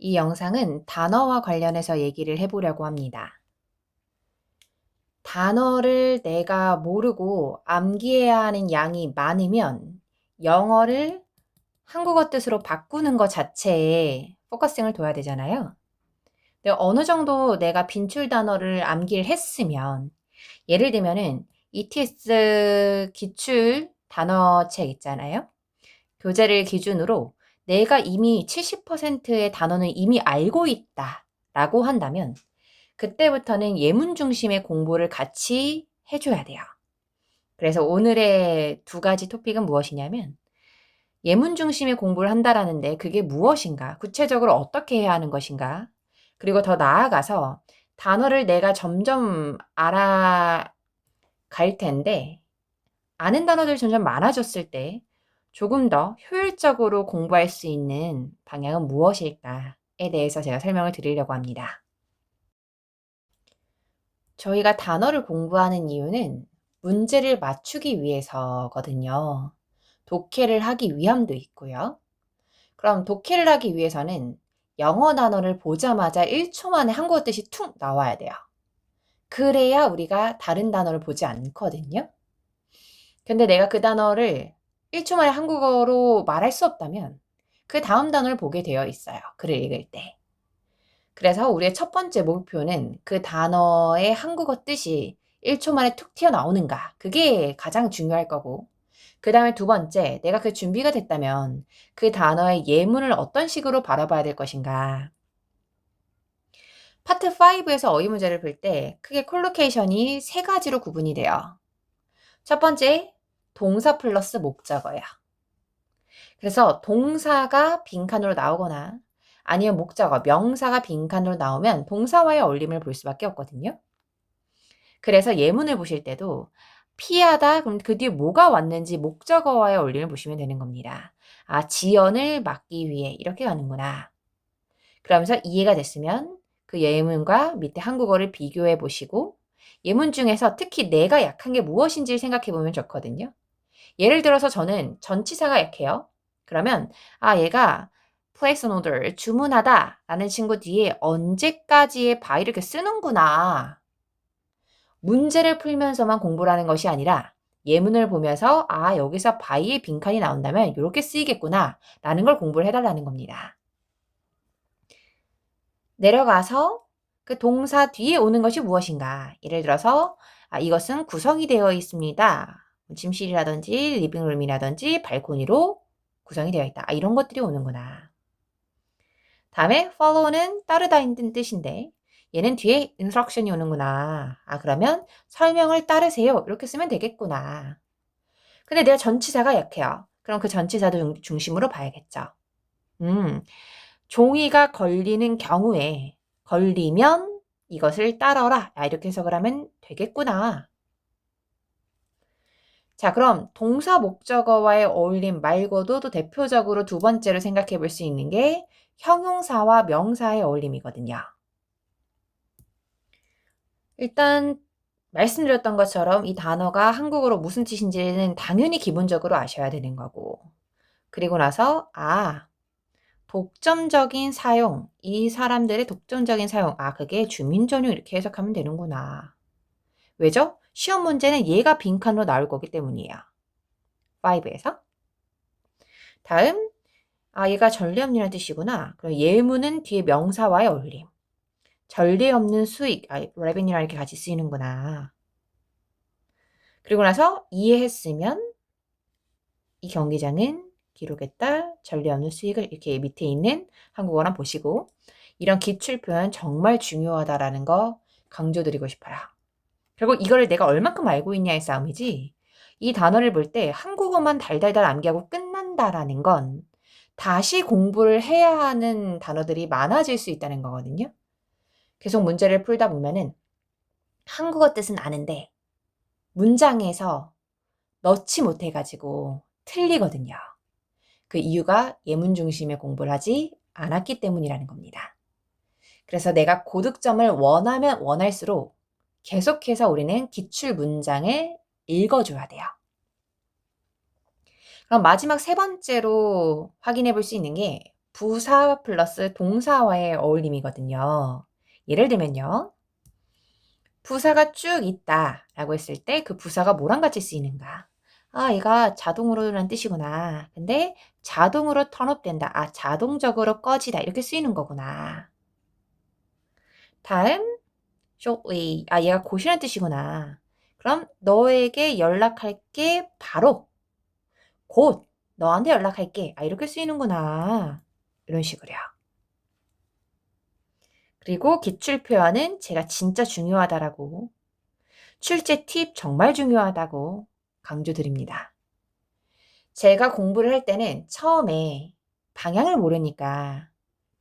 이 영상은 단어와 관련해서 얘기를 해보려고 합니다. 단어를 내가 모르고 암기해야 하는 양이 많으면 영어를 한국어 뜻으로 바꾸는 것 자체에 포커싱을 둬야 되잖아요. 근데 어느 정도 내가 빈출 단어를 암기를 했으면, 예를 들면은 ETS 기출 단어책 있잖아요. 교재를 기준으로 내가 이미 70%의 단어는 이미 알고 있다라고 한다면 그때부터는 예문 중심의 공부를 같이 해줘야 돼요. 그래서 오늘의 두 가지 토픽은 무엇이냐면, 예문 중심의 공부를 한다라는데 그게 무엇인가, 구체적으로 어떻게 해야 하는 것인가, 그리고 더 나아가서 단어를 내가 점점 알아갈 텐데 아는 단어들이 점점 많아졌을 때 조금 더 효율적으로 공부할 수 있는 방향은 무엇일까에 대해서 제가 설명을 드리려고 합니다. 저희가 단어를 공부하는 이유는 문제를 맞추기 위해서거든요. 독해를 하기 위함도 있고요. 그럼 독해를 하기 위해서는 영어 단어를 보자마자 1초 만에 한국어 뜻이 툭 나와야 돼요. 그래야 우리가 다른 단어를 보지 않거든요. 근데 내가 그 단어를 1초 만에 한국어로 말할 수 없다면 그 다음 단어를 보게 되어 있어요. 글을 읽을 때. 그래서 우리의 첫 번째 목표는 그 단어의 한국어 뜻이 1초 만에 툭 튀어나오는가. 그게 가장 중요할 거고. 그 다음에 두 번째, 내가 그 준비가 됐다면 그 단어의 예문을 어떤 식으로 바라봐야 될 것인가. 파트 5에서 어휘 문제를 풀 때 크게 콜로케이션이 세 가지로 구분이 돼요. 첫 번째, 동사 플러스 목적어야. 그래서 동사가 빈칸으로 나오거나 아니면 목적어, 명사가 빈칸으로 나오면 동사와의 어울림을 볼 수밖에 없거든요. 그래서 예문을 보실 때도 피하다, 그럼 그 뒤에 뭐가 왔는지 목적어와의 어울림을 보시면 되는 겁니다. 아, 지연을 막기 위해 이렇게 가는구나. 그러면서 이해가 됐으면 그 예문과 밑에 한국어를 비교해 보시고 예문 중에서 특히 내가 약한 게 무엇인지를 생각해 보면 좋거든요. 예를 들어서 저는 전치사가 약해요. 그러면 얘가 place an order, 주문하다 라는 친구 뒤에 언제까지의 by 이렇게 쓰는구나. 문제를 풀면서만 공부를 하는 것이 아니라 예문을 보면서 여기서 by의 빈칸이 나온다면 이렇게 쓰이겠구나 라는 걸 공부를 해달라는 겁니다. 내려가서 그 동사 뒤에 오는 것이 무엇인가. 예를 들어서 이것은 구성이 되어 있습니다. 침실이라든지 리빙룸이라든지 발코니로 구성이 되어 있다. 이런 것들이 오는구나. 다음에 follow는 따르다인 뜻인데 얘는 뒤에 instruction이 오는구나. 그러면 설명을 따르세요. 이렇게 쓰면 되겠구나. 근데 내가 전치사가 약해요. 그럼 그 전치사도 중심으로 봐야겠죠. 종이가 걸리는 경우에 걸리면 이것을 따라라. 이렇게 해석을 하면 되겠구나. 자, 그럼 동사 목적어와의 어울림 말고도 또 대표적으로 두 번째로 생각해 볼 수 있는 게 형용사와 명사의 어울림이거든요. 일단 말씀드렸던 것처럼 이 단어가 한국어로 무슨 뜻인지는 당연히 기본적으로 아셔야 되는 거고, 그리고 나서 독점적인 사용, 이 사람들의 독점적인 사용, 그게 주민 전용 이렇게 해석하면 되는구나. 왜죠? 시험 문제는 얘가 빈칸으로 나올 거기 때문이에요. 5에서. 다음, 얘가 전례 없는 뜻이구나. 그럼 예문은 뒤에 명사와의 어울림. 전례 없는 수익, revenue랑 이렇게 같이 쓰이는구나. 그리고 나서 이해했으면 이 경기장은 기록했다. 전례 없는 수익을 이렇게 밑에 있는 한국어랑 보시고 이런 기출 표현 정말 중요하다라는 거 강조드리고 싶어요. 결국 이거를 내가 얼만큼 알고 있냐의 싸움이지 이 단어를 볼 때 한국어만 달달달 암기하고 끝난다라는 건 다시 공부를 해야 하는 단어들이 많아질 수 있다는 거거든요. 계속 문제를 풀다 보면은 한국어 뜻은 아는데 문장에서 넣지 못해가지고 틀리거든요. 그 이유가 예문 중심의 공부를 하지 않았기 때문이라는 겁니다. 그래서 내가 고득점을 원하면 원할수록 계속해서 우리는 기출 문장을 읽어줘야 돼요. 그럼 마지막 세 번째로 확인해 볼 수 있는 게 부사 플러스 동사와의 어울림이거든요. 예를 들면요. 부사가 쭉 있다 라고 했을 때 그 부사가 뭐랑 같이 쓰이는가? 아, 얘가 자동으로라는 뜻이구나. 근데 자동으로 턴업된다. 아, 자동적으로 꺼지다. 이렇게 쓰이는 거구나. 다음, shortly. 아, 얘가 곧이라는 뜻이구나. 그럼 너에게 연락할게 바로. 곧 너한테 연락할게. 아, 이렇게 쓰이는구나. 이런 식으로요. 그리고 기출 표현은 제가 진짜 중요하다라고, 출제 팁 정말 중요하다고 강조드립니다. 제가 공부를 할 때는 처음에 방향을 모르니까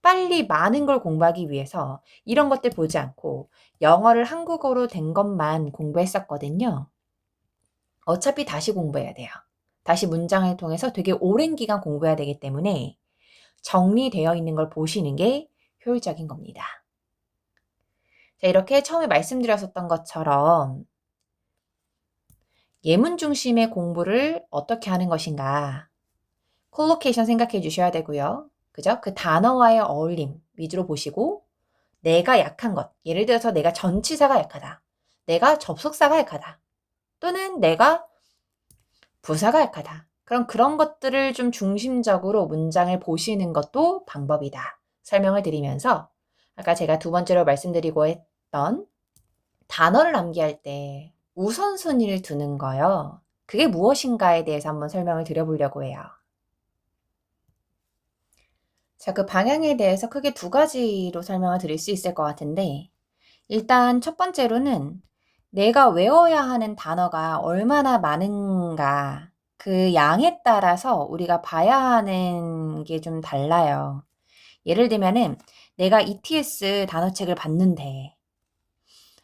빨리 많은 걸 공부하기 위해서 이런 것들 보지 않고 영어를 한국어로 된 것만 공부했었거든요. 어차피 다시 공부해야 돼요. 다시 문장을 통해서 되게 오랜 기간 공부해야 되기 때문에 정리되어 있는 걸 보시는 게 효율적인 겁니다. 자, 이렇게 처음에 말씀드렸었던 것처럼 예문 중심의 공부를 어떻게 하는 것인가. 콜로케이션 생각해 주셔야 되고요. 그죠? 그 단어와의 어울림 위주로 보시고 내가 약한 것. 예를 들어서 내가 전치사가 약하다. 내가 접속사가 약하다. 또는 내가 부사가 약하다. 그럼 그런 것들을 좀 중심적으로 문장을 보시는 것도 방법이다. 설명을 드리면서 아까 제가 두 번째로 말씀드리고 했던 단어를 암기할 때 우선순위를 두는 거요. 그게 무엇인가에 대해서 한번 설명을 드려보려고 해요. 자, 그 방향에 대해서 크게 두 가지로 설명을 드릴 수 있을 것 같은데, 일단 첫 번째로는 내가 외워야 하는 단어가 얼마나 많은가, 그 양에 따라서 우리가 봐야 하는 게 좀 달라요. 예를 들면은 내가 ETS 단어책을 봤는데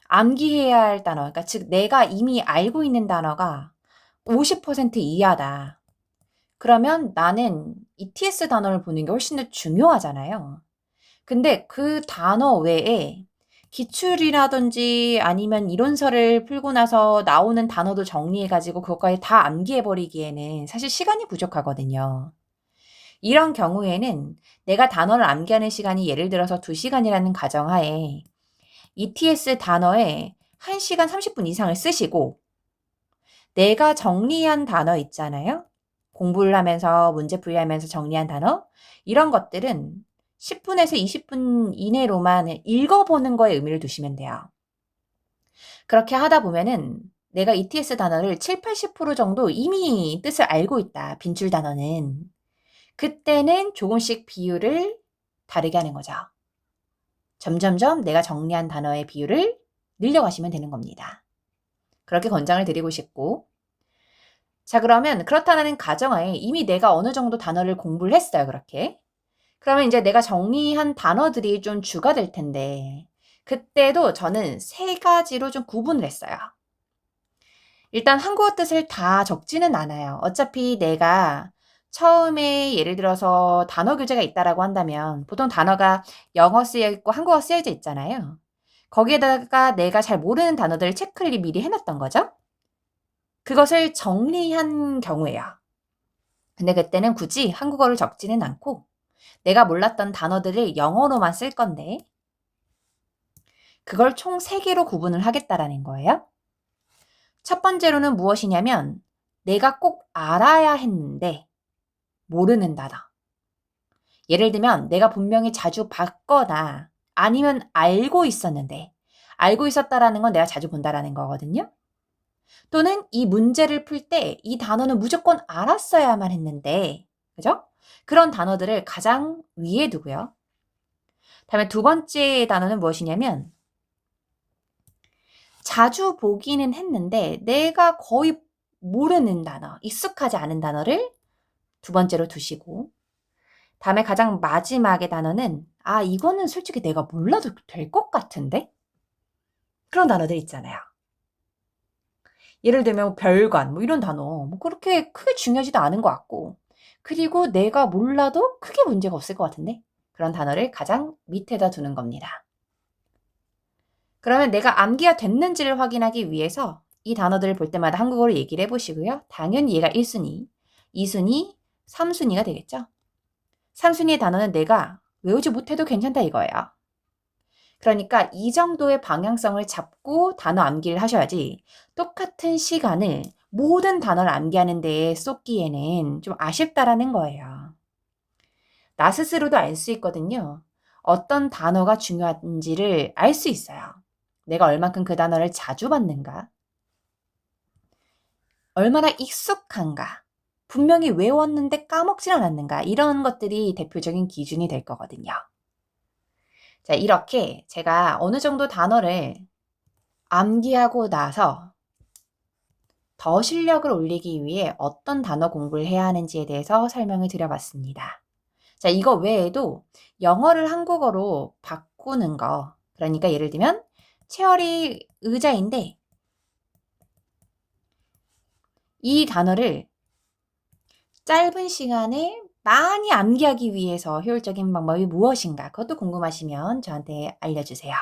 암기해야 할 단어, 그러니까 즉 내가 이미 알고 있는 단어가 50% 이하다. 그러면 나는 ETS 단어를 보는 게 훨씬 더 중요하잖아요. 근데 그 단어 외에 기출이라든지 아니면 이론서를 풀고 나서 나오는 단어도 정리해가지고 그것까지 다 암기해버리기에는 사실 시간이 부족하거든요. 이런 경우에는 내가 단어를 암기하는 시간이 예를 들어서 2시간이라는 가정하에 ETS 단어에 1시간 30분 이상을 쓰시고 내가 정리한 단어 있잖아요. 공부를 하면서 문제 풀이하면서 정리한 단어 이런 것들은 10분에서 20분 이내로만 읽어보는 거에 의미를 두시면 돼요. 그렇게 하다 보면은 내가 ETS 단어를 7, 80% 정도 이미 뜻을 알고 있다. 빈줄 단어는. 그때는 조금씩 비율을 다르게 하는 거죠. 점점점 내가 정리한 단어의 비율을 늘려가시면 되는 겁니다. 그렇게 권장을 드리고 싶고, 자, 그러면 그렇다는 가정하에 이미 내가 어느 정도 단어를 공부를 했어요. 그렇게. 그러면 이제 내가 정리한 단어들이 좀 주가 될 텐데 그때도 저는 세 가지로 좀 구분을 했어요. 일단 한국어 뜻을 다 적지는 않아요. 어차피 내가 처음에 예를 들어서 단어 교재가 있다라고 한다면 보통 단어가 영어 쓰여 있고 한국어 쓰여져 있잖아요. 거기에다가 내가 잘 모르는 단어들을 체크를 미리 해놨던 거죠. 그것을 정리한 경우에요. 근데 그때는 굳이 한국어를 적지는 않고 내가 몰랐던 단어들을 영어로만 쓸 건데 그걸 총 3개로 구분을 하겠다라는 거예요. 첫 번째로는 무엇이냐면 내가 꼭 알아야 했는데 모르는 단어. 예를 들면 내가 분명히 자주 봤거나 아니면 알고 있었는데 알고 있었다라는 건 내가 자주 본다라는 거거든요. 또는 이 문제를 풀 때 이 단어는 무조건 알았어야만 했는데 그죠? 그런 단어들을 가장 위에 두고요. 다음에 두 번째 단어는 무엇이냐면 자주 보기는 했는데 내가 거의 모르는 단어, 익숙하지 않은 단어를 두 번째로 두시고 다음에 가장 마지막의 단어는 아, 이거는 솔직히 내가 몰라도 될 것 같은데? 그런 단어들 있잖아요. 예를 들면 별관, 뭐 이런 단어 뭐 그렇게 크게 중요하지도 않은 것 같고 그리고 내가 몰라도 크게 문제가 없을 것 같은데? 그런 단어를 가장 밑에다 두는 겁니다. 그러면 내가 암기가 됐는지를 확인하기 위해서 이 단어들을 볼 때마다 한국어로 얘기를 해보시고요. 당연히 얘가 1순위, 2순위, 3순위가 되겠죠. 상순이의 단어는 내가 외우지 못해도 괜찮다 이거예요. 그러니까 이 정도의 방향성을 잡고 단어 암기를 하셔야지 똑같은 시간을 모든 단어를 암기하는 데에 쏟기에는 좀 아쉽다라는 거예요. 나 스스로도 알 수 있거든요. 어떤 단어가 중요한지를 알 수 있어요. 내가 얼만큼 그 단어를 자주 받는가? 얼마나 익숙한가? 분명히 외웠는데 까먹질 않았는가? 이런 것들이 대표적인 기준이 될 거거든요. 자, 이렇게 제가 어느 정도 단어를 암기하고 나서 더 실력을 올리기 위해 어떤 단어 공부를 해야 하는지에 대해서 설명을 드려봤습니다. 자, 이거 외에도 영어를 한국어로 바꾸는 거. 그러니까 예를 들면 체어리 의자인데 이 단어를 짧은 시간에 많이 암기하기 위해서 효율적인 방법이 무엇인가? 그것도 궁금하시면 저한테 알려주세요.